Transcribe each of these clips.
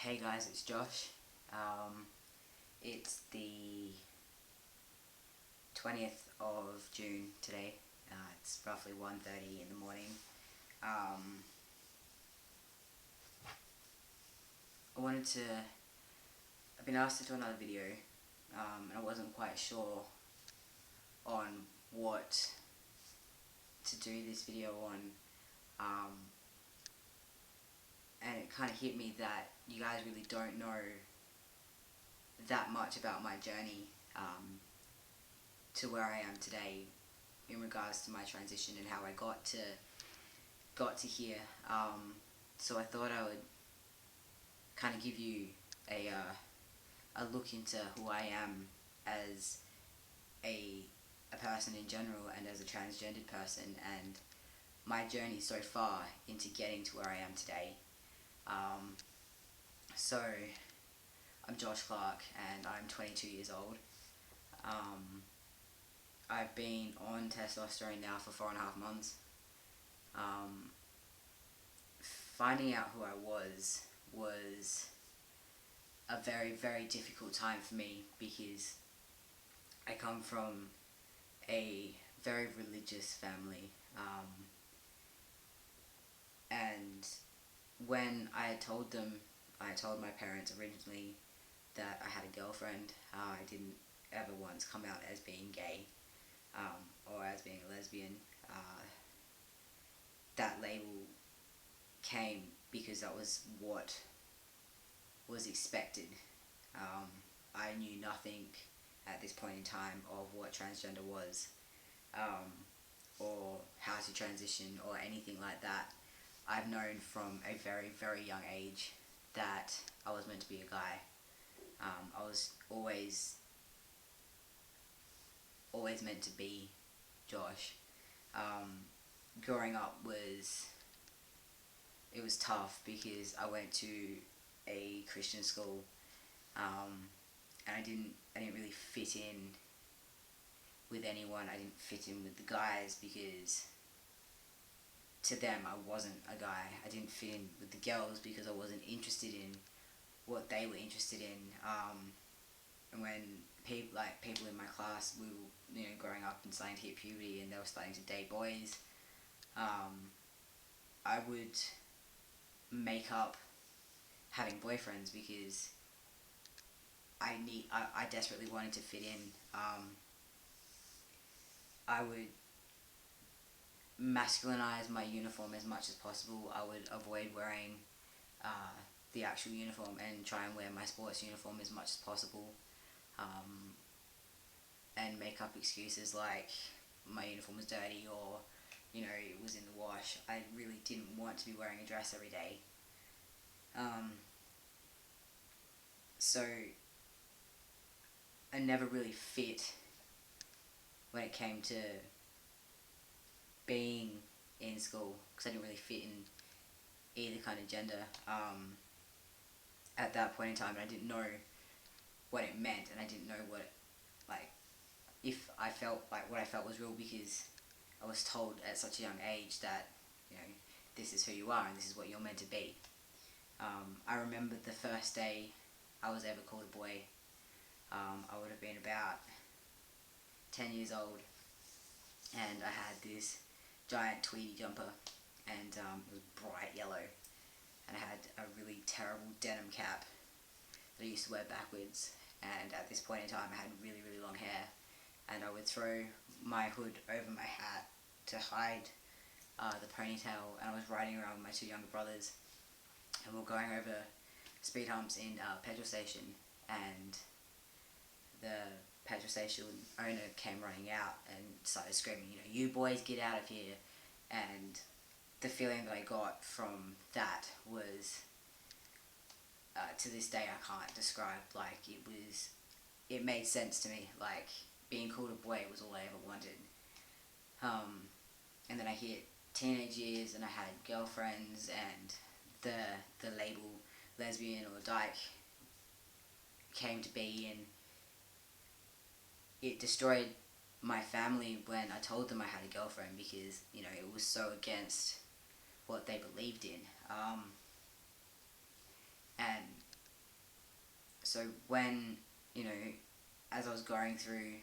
Hey guys, it's Josh. It's the 20th of June today. It's roughly 1:30 in the morning. I wanted to... I've been asked to do another video, and I wasn't quite sure on what to do this video on. And it kind of hit me that you guys really don't know that much about my journey to where I am today in regards to my transition and how I got to here. So I thought I would kind of give you a look into who I am as a person in general and as a transgendered person, and my journey so far into getting to where I am today. So I'm Josh Clark and I'm 22 years old. I've been on testosterone now for 4.5 months. Finding out who I was a very, very difficult time for me because I come from a very religious family. And when I told my parents originally that I had a girlfriend. I didn't ever once come out as being gay or as being a lesbian. That label came because that was what was expected. I knew nothing at this point in time of what transgender was, or how to transition or anything like that. I've known from a very, very young age that I was meant to be a guy. I was always meant to be Josh. Growing up was tough because I went to a Christian school, and I didn't really fit in with anyone. I didn't fit in with the guys because to them I wasn't a guy. I didn't fit in with the girls because I wasn't interested in what they were interested in. And when people in my class, we were growing up and starting to hit puberty, and they were starting to date boys, I would make up having boyfriends because I desperately wanted to fit in. I would masculinize my uniform as much as possible. I would avoid wearing the actual uniform and try and wear my sports uniform as much as possible, and make up excuses like my uniform was dirty or it was in the wash. I really didn't want to be wearing a dress every day. So I never really fit when it came to being in school because I didn't really fit in either kind of gender at that point in time, and I didn't know what it meant, and I didn't know if I felt like what I felt was real because I was told at such a young age that this is who you are and this is what you're meant to be. I remember the first day I was ever called a boy. I would have been about 10 years old, and I had this giant tweedy jumper, and it was bright yellow, and I had a really terrible denim cap that I used to wear backwards, and at this point in time I had really, really long hair, and I would throw my hood over my hat to hide the ponytail, and I was riding around with my two younger brothers, and we were going over speed humps in a petrol station, and the petrol station owner came running out and started screaming, you boys get out of here. And the feeling that I got from that was, to this day I can't describe. It made sense to me. Being called a boy was all I ever wanted. And then I hit teenage years and I had girlfriends, and the label lesbian or dyke came to be, and it destroyed my family when I told them I had a girlfriend because it was so against what they believed in, and So when, as I was going through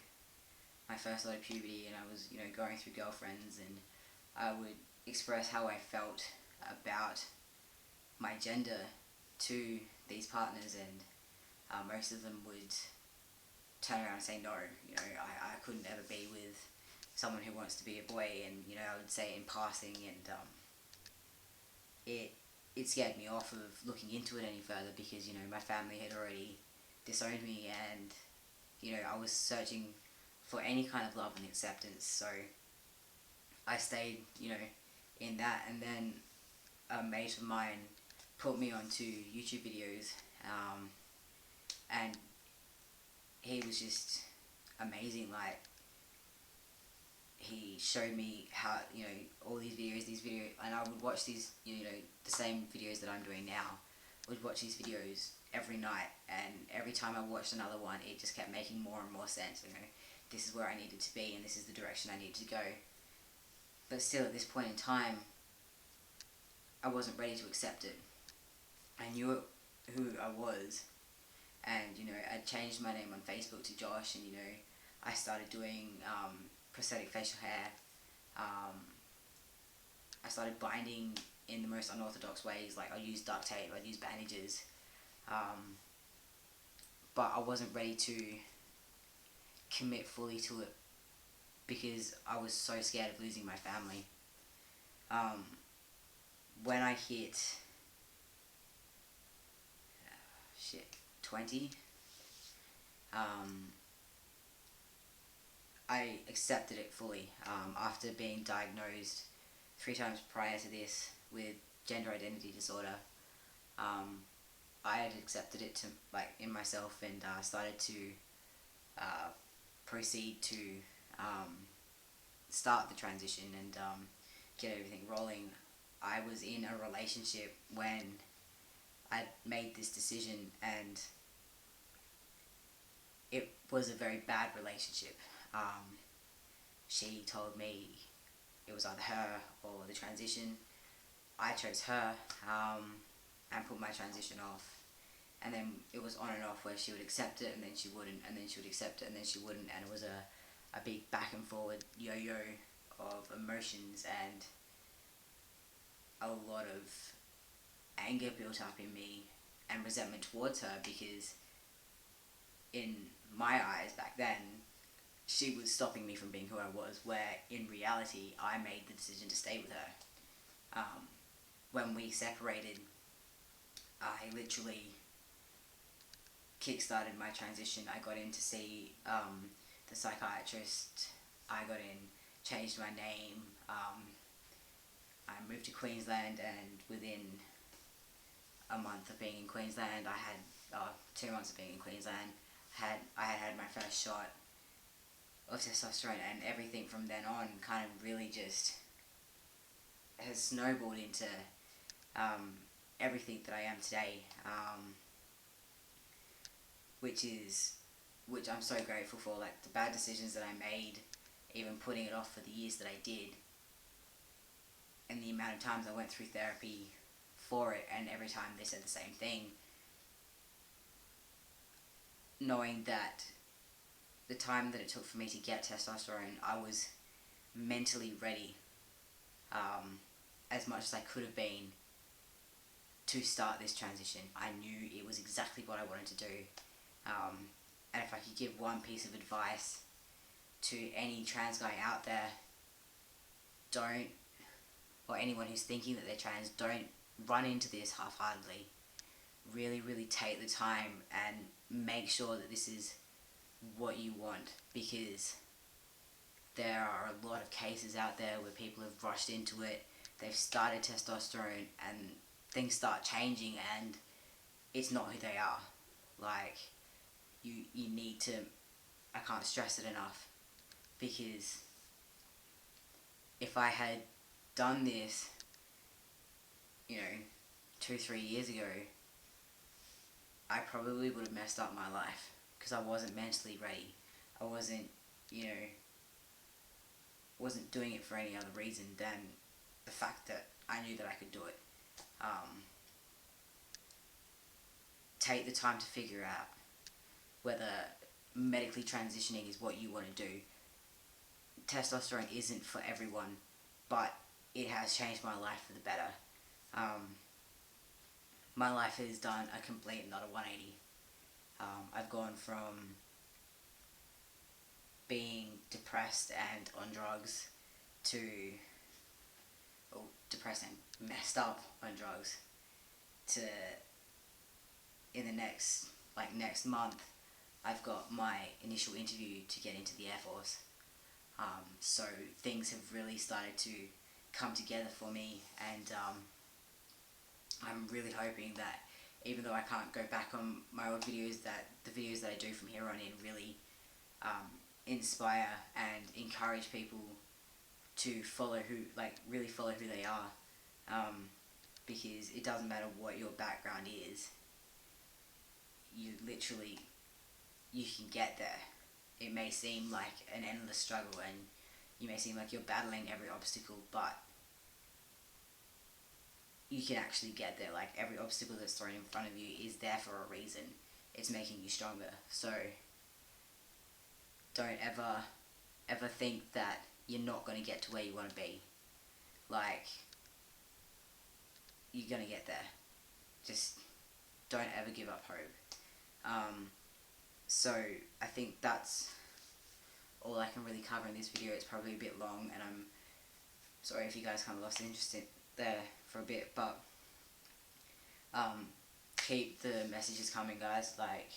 my first lot of puberty, and I was, going through girlfriends, and I would express how I felt about my gender to these partners, and most of them would turn around and say no. I couldn't ever be with someone who wants to be a boy, and I would say it in passing, and it scared me off of looking into it any further, because my family had already disowned me, and I was searching for any kind of love and acceptance. So I stayed in that, and then a mate of mine put me onto YouTube videos, and he was just amazing. Like, he showed me how, all these videos, and I would watch these, the same videos that I'm doing now. I would watch these videos every night, and every time I watched another one, it just kept making more and more sense. This is where I needed to be, and this is the direction I needed to go. But still, at this point in time, I wasn't ready to accept it. I knew who I was, and I changed my name on Facebook to Josh, and I started doing prosthetic facial hair. I started binding in the most unorthodox ways. Like, I'd use duct tape, I'd use bandages, but I wasn't ready to commit fully to it, because I was so scared of losing my family. When I hit 20, I accepted it fully, after being diagnosed 3 times prior to this with gender identity disorder. I had accepted it in myself, and started to proceed to start the transition, and get everything rolling. I was in a relationship when I made this decision, and it was a very bad relationship. She told me it was either her or the transition. I chose her, and put my transition off. And then it was on and off, where she would accept it, and then she wouldn't, and then she would accept it, and then she wouldn't, and it was a big back and forward yo-yo of emotions, and a lot of anger built up in me, and resentment towards her, because in my eyes back then, she was stopping me from being who I was, where in reality I made the decision to stay with her. When we separated, I literally kickstarted my transition. I got in to see the psychiatrist. I got in, changed my name. I moved to Queensland, and within a month of being in Queensland, 2 months of being in Queensland, I had my first shot of testosterone, and everything from then on kind of really just has snowballed into everything that I am today, which I'm so grateful for. Like, the bad decisions that I made, even putting it off for the years that I did, and the amount of times I went through therapy for it, and every time they said the same thing, knowing that the time that it took for me to get testosterone, I was mentally ready, as much as I could have been, to start this transition. I knew it was exactly what I wanted to do, and if I could give one piece of advice to any trans guy out there, or anyone who's thinking that they're trans, don't run into this half-heartedly. Really, really take the time and make sure that this is what you want, because there are a lot of cases out there where people have rushed into it, they've started testosterone, and things start changing, and it's not who they are. Like, you need to, I can't stress it enough, because if I had done this, 2-3 years ago, I probably would have messed up my life, because I wasn't mentally ready. I wasn't doing it for any other reason than the fact that I knew that I could do it. take the time to figure out whether medically transitioning is what you want to do. Testosterone isn't for everyone, but it has changed my life for the better. My life has done a complete and utter 180. I've gone from being depressed and on drugs to, or depressed and messed up on drugs, to, in the next month, I've got my initial interview to get into the Air Force. So things have really started to come together for me, and I'm really hoping that even though I can't go back on my old videos, that the videos that I do from here on in really inspire and encourage people to really follow who they are, because it doesn't matter what your background is, you can get there. It may seem like an endless struggle, and you may seem like you're battling every obstacle, but you can actually get there. Like, every obstacle that's thrown in front of you is there for a reason. It's making you stronger. So don't ever think that you're not going to get to where you want to be. Like, you're going to get there. Just don't ever give up hope. So I think that's all I can really cover in this video. It's probably a bit long, and I'm sorry if you guys kind of lost interest in there for a bit, but keep the messages coming, guys. Like,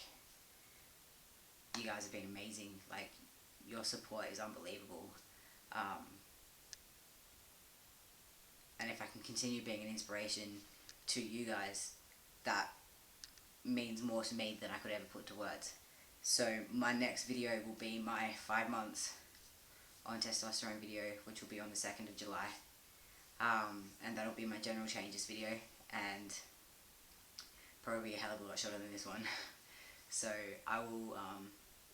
you guys have been amazing. Like, your support is unbelievable, and if I can continue being an inspiration to you guys, that means more to me than I could ever put to words. So my next video will be my 5 months on testosterone video, which will be on the 2nd of July. And that'll be my general changes video, and probably a hell of a lot shorter than this one. So I will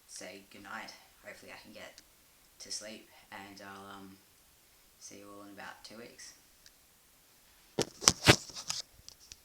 say goodnight. Hopefully I can get to sleep, and I'll see you all in about 2 weeks.